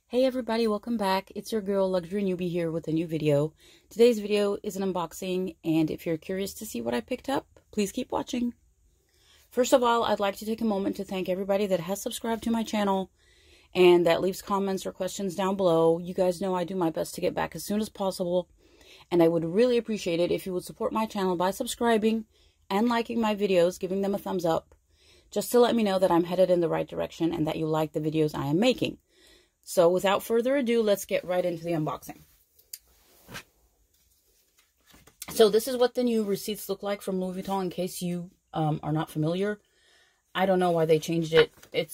Hey everybody, welcome back. It's your girl Luxury Newbie here with a new video. Today's video is an unboxing, and if you're curious to see what I picked up, please keep watching. First of all, I'd like to take a moment to thank everybody that has subscribed to my channel and that leaves comments or questions down below. You guys know I do my best to get back as soon as possible, and I would really appreciate it if you would support my channel by subscribing and liking my videos, giving them a thumbs up, just to let me know that I'm headed in the right direction and that you like the videos I am making. So without further ado, let's get right into the unboxing. So this is what the new receipts look like from Louis Vuitton, in case you are not familiar. I don't know why they changed it. It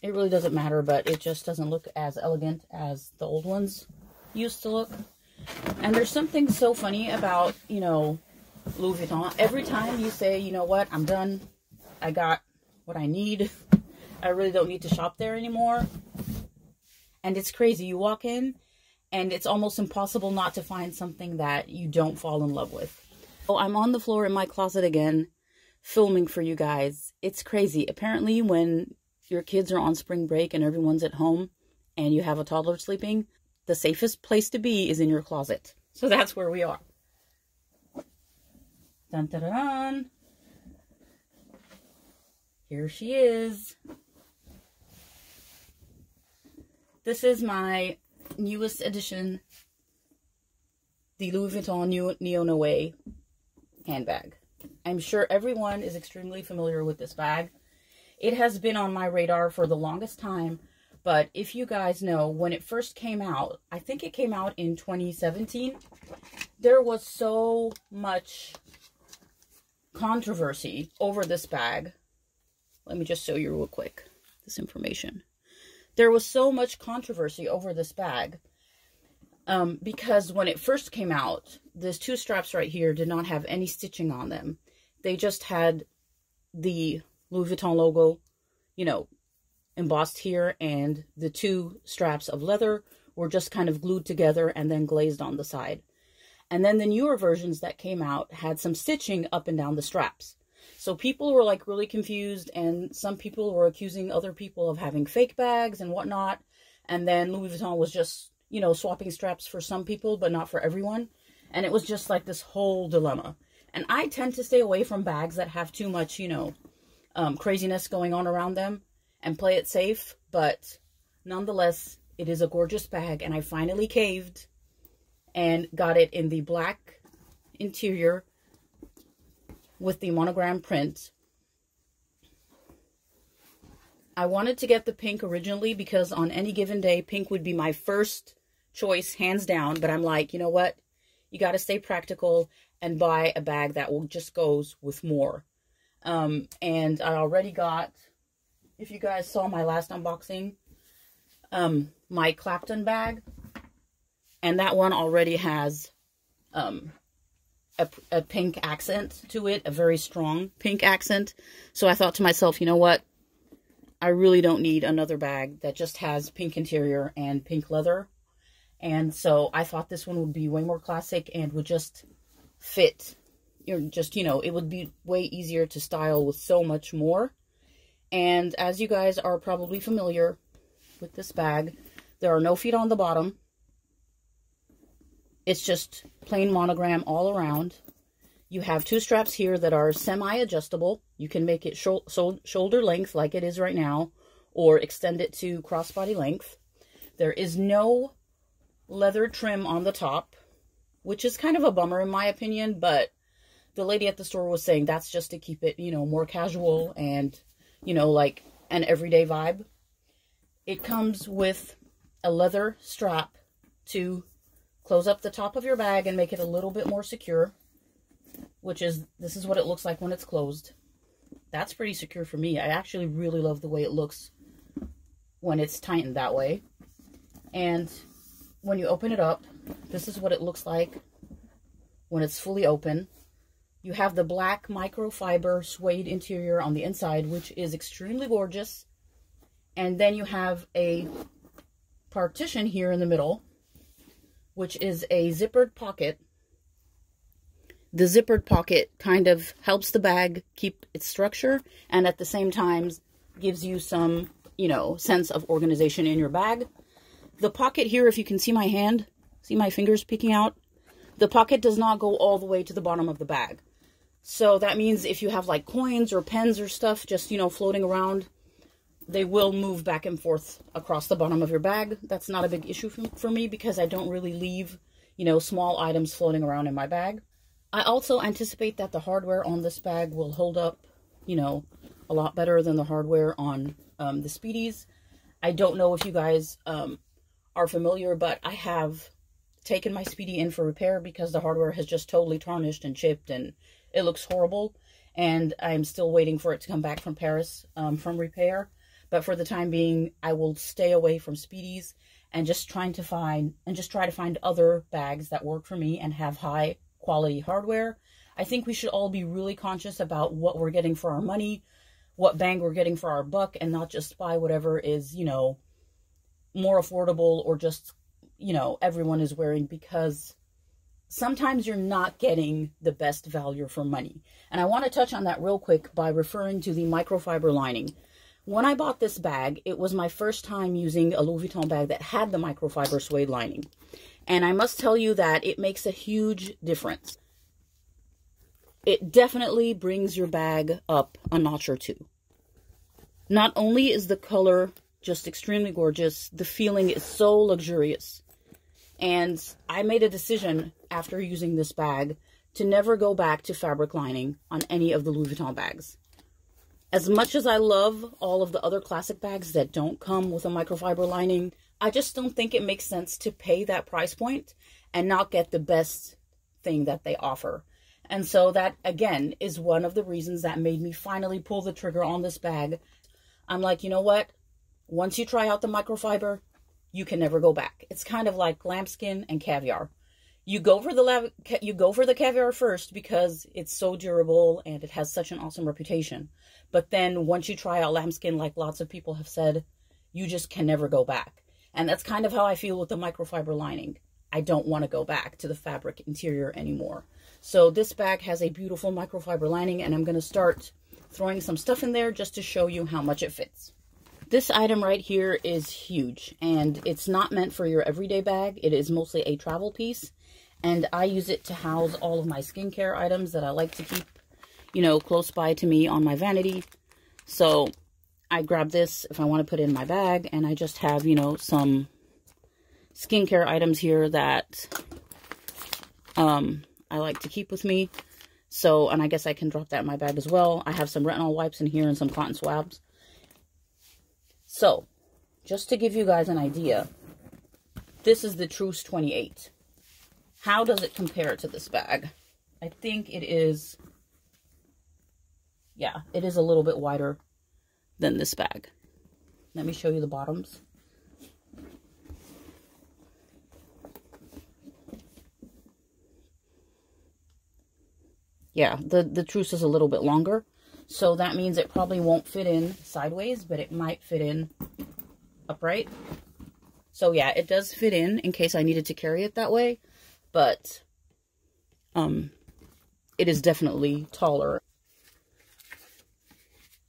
really doesn't matter, but it just doesn't look as elegant as the old ones used to look. And there's something so funny about, Louis Vuitton. Every time you say, you know what, I'm done, I got what I need, I really don't need to shop there anymore. And it's crazy. You walk in and it's almost impossible not to find something that you don't fall in love with. So I'm on the floor in my closet again, filming for you guys. It's crazy. Apparently when your kids are on spring break and everyone's at home and you have a toddler sleeping, the safest place to be is in your closet. So that's where we are. Dun, dun, dun, dun. Here she is. This is my newest edition, the Louis Vuitton Neo Noé handbag. I'm sure everyone is extremely familiar with this bag. It has been on my radar for the longest time, but if you guys know, when it first came out, I think it came out in 2017, there was so much controversy over this bag. Let me just show you real quick this information. There was so much controversy over this bag because when it first came out, these two straps right here did not have any stitching on them. They just had the Louis Vuitton logo, embossed here, and the two straps of leather were just kind of glued together and then glazed on the side. And then the newer versions that came out had some stitching up and down the straps. So people were like really confused, and some people were accusing other people of having fake bags and whatnot. And then Louis Vuitton was just, swapping straps for some people, but not for everyone. And it was just like this whole dilemma. And I tend to stay away from bags that have too much, craziness going on around them and play it safe. But nonetheless, it is a gorgeous bag, and I finally caved and got it in the black interior with the monogram print. I wanted to get the pink originally because on any given day, pink would be my first choice, hands down. But I'm like, you know what? You got to stay practical and buy a bag that will just goes with more. And I already got, if you guys saw my last unboxing, my Clapton bag. And that one already has a pink accent to it, a very strong pink accent. So I thought to myself, you know what? I really don't need another bag that just has pink interior and pink leather. And so I thought this one would be way more classic and would just fit. It would be way easier to style with so much more. And as you guys are probably familiar with this bag, there are no feet on the bottom. It's just plain monogram all around. You have two straps here that are semi-adjustable. You can make it shoulder length like it is right now, or extend it to crossbody length. There is no leather trim on the top, which is kind of a bummer in my opinion, but the lady at the store was saying that's just to keep it, more casual and, like an everyday vibe. It comes with a leather strap to close up the top of your bag and make it a little bit more secure, this is what it looks like when it's closed. That's pretty secure for me. I actually really love the way it looks when it's tightened that way. And when you open it up, this is what it looks like when it's fully open. You have the black microfiber suede interior on the inside, which is extremely gorgeous. And then you have a partition here in the middle, which is a zippered pocket. The zippered pocket kind of helps the bag keep its structure and at the same time gives you some, sense of organization in your bag. The pocket here, if you can see my hand, see my fingers peeking out, the pocket does not go all the way to the bottom of the bag. So that means if you have like coins or pens or stuff just, you know, floating around, they will move back and forth across the bottom of your bag. That's not a big issue for me because I don't really leave, you know, small items floating around in my bag. I also anticipate that the hardware on this bag will hold up, you know, a lot better than the hardware on the Speedies. I don't know if you guys are familiar, but I have taken my Speedy in for repair because the hardware has just totally tarnished and chipped and it looks horrible. And I'm still waiting for it to come back from Paris from repair. But for the time being, I will stay away from Speedies and just try to find other bags that work for me and have high quality hardware. I think we should all be really conscious about what we're getting for our money, what bang we're getting for our buck, and not just buy whatever is, you know, more affordable or just, you know, everyone is wearing, because sometimes you're not getting the best value for money. And I want to touch on that real quick by referring to the microfiber lining. When I bought this bag, it was my first time using a Louis Vuitton bag that had the microfiber suede lining. And I must tell you that it makes a huge difference. It definitely brings your bag up a notch or two. Not only is the color just extremely gorgeous, the feeling is so luxurious. And I made a decision after using this bag to never go back to fabric lining on any of the Louis Vuitton bags. As much as I love all of the other classic bags that don't come with a microfiber lining, I just don't think it makes sense to pay that price point and not get the best thing that they offer. And so that, again, is one of the reasons that made me finally pull the trigger on this bag. I'm like, you know what? Once you try out the microfiber, you can never go back. It's kind of like lambskin and caviar. You go for the caviar first because it's so durable and it has such an awesome reputation. But then once you try out lambskin, like lots of people have said, you just can never go back. And that's kind of how I feel with the microfiber lining. I don't want to go back to the fabric interior anymore. So this bag has a beautiful microfiber lining, and I'm going to start throwing some stuff in there just to show you how much it fits. This item right here is huge, and it's not meant for your everyday bag. It is mostly a travel piece, and I use it to house all of my skincare items that I like to keep, you know, close by to me on my vanity. So I grab this if I want to put it in my bag, and I just have, you know, some skincare items here that I like to keep with me. So, and I guess I can drop that in my bag as well. I have some retinol wipes in here and some cotton swabs. So, just to give you guys an idea, this is the Truce 28. How does it compare to this bag? I think it is, yeah, it is a little bit wider than this bag. Let me show you the bottoms. Yeah, the Truce is a little bit longer, so that means it probably won't fit in sideways, but it might fit in upright. So yeah, it does fit in case I needed to carry it that way, but it is definitely taller.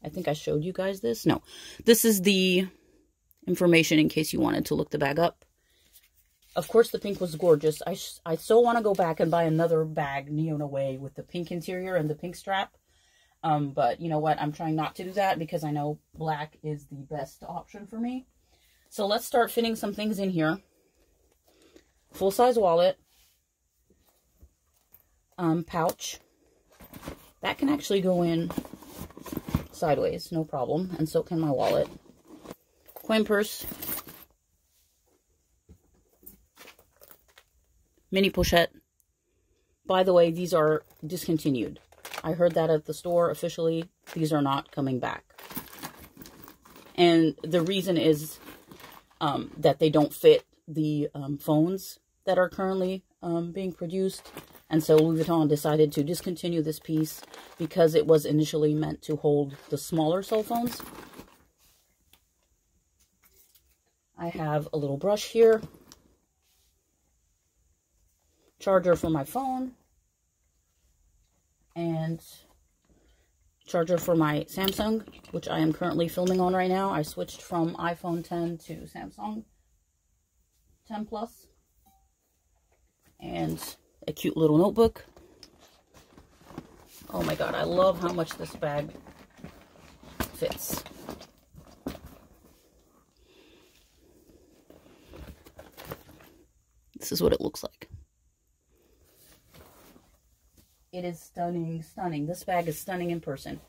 I think I showed you guys this. No, this is the information in case you wanted to look the bag up. Of course, the pink was gorgeous. I so want to go back and buy another bag, Neon Away, with the pink interior and the pink strap. But you know what? I'm trying not to do that because I know black is the best option for me. So let's start fitting some things in here. Full-size wallet. Pouch. That can actually go in sideways, no problem. And so can my wallet. Coin purse. Mini pochette. By the way, these are discontinued. I heard that at the store officially. These are not coming back. And the reason is that they don't fit the phones that are currently being produced. And so Louis Vuitton decided to discontinue this piece because it was initially meant to hold the smaller cell phones. I have a little brush here. Charger for my phone, and charger for my Samsung, which I am currently filming on right now. I switched from iPhone 10 to Samsung. 10 plus. And a cute little notebook. Oh my God, I love how much this bag fits. This is what it looks like. It is stunning, stunning. This bag is stunning in person.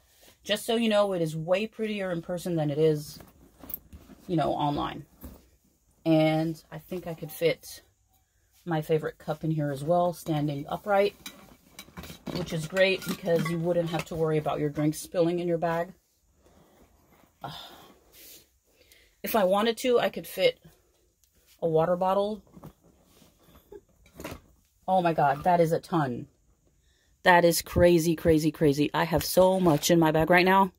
Just so you know, it is way prettier in person than it is, you know, online. And I think I could fit my favorite cup in here as well, standing upright, which is great because you wouldn't have to worry about your drinks spilling in your bag. If I wanted to, I could fit a water bottle. Oh my God, that is a ton. That is crazy, crazy, crazy. I have so much in my bag right now.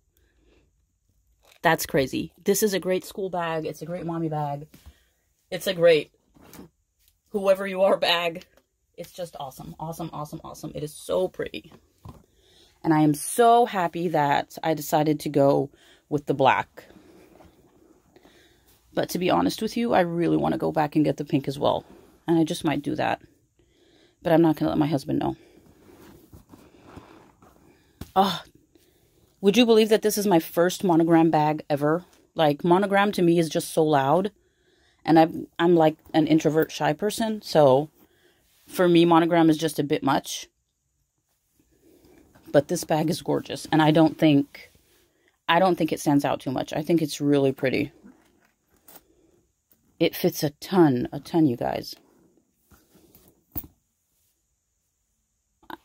That's crazy. This is a great school bag. It's a great mommy bag. It's a great whoever you are bag. It's just awesome, awesome, awesome, awesome. It is so pretty. And I am so happy that I decided to go with the black. But to be honest with you, I really want to go back and get the pink as well. And I just might do that. But I'm not going to let my husband know. Oh, would you believe that this is my first monogram bag ever? Like, monogram to me is just so loud. And I'm like an introvert, shy person. So, for me, monogram is just a bit much. But this bag is gorgeous. And I don't think it stands out too much. I think it's really pretty. It fits a ton, you guys.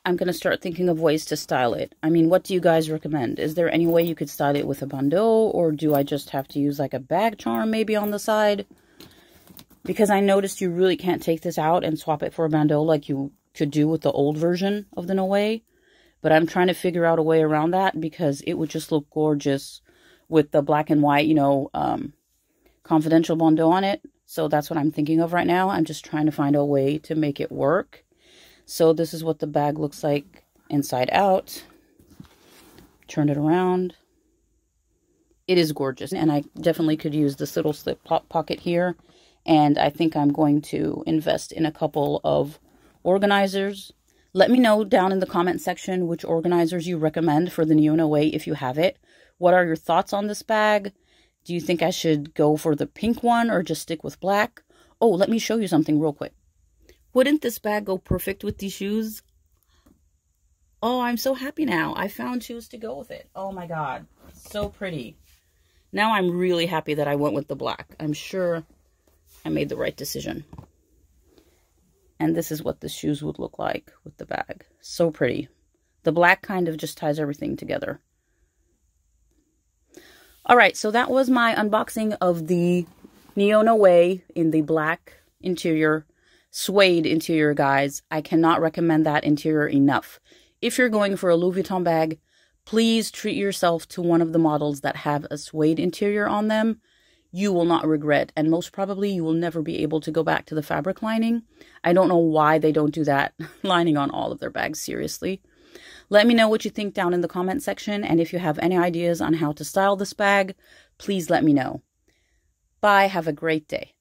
I'm going to start thinking of ways to style it. I mean, what do you guys recommend? Is there any way you could style it with a bandeau? Or do I just have to use like a bag charm maybe on the side? Because I noticed you really can't take this out and swap it for a bandeau like you could do with the old version of the Noé. But I'm trying to figure out a way around that because it would just look gorgeous with the black and white, you know, confidential bandeau on it. So that's what I'm thinking of right now. I'm just trying to find a way to make it work. So this is what the bag looks like inside out. Turn it around. It is gorgeous. And I definitely could use this little slip pocket here. And I think I'm going to invest in a couple of organizers. Let me know down in the comment section which organizers you recommend for the Neo Noé if you have it. What are your thoughts on this bag? Do you think I should go for the pink one or just stick with black? Oh, let me show you something real quick. Wouldn't this bag go perfect with these shoes? Oh, I'm so happy now. I found shoes to go with it. Oh my God. So pretty. Now I'm really happy that I went with the black. I'm sure I made the right decision. And this is what the shoes would look like with the bag. So pretty. The black kind of just ties everything together. Alright, so that was my unboxing of the Neo Noé in the black interior. Suede interior, guys. I cannot recommend that interior enough. If you're going for a Louis Vuitton bag, please treat yourself to one of the models that have a suede interior on them. You will not regret, and most probably you will never be able to go back to the fabric lining. I don't know why they don't do that lining on all of their bags, seriously. Let me know what you think down in the comment section, and if you have any ideas on how to style this bag, please let me know. Bye, have a great day.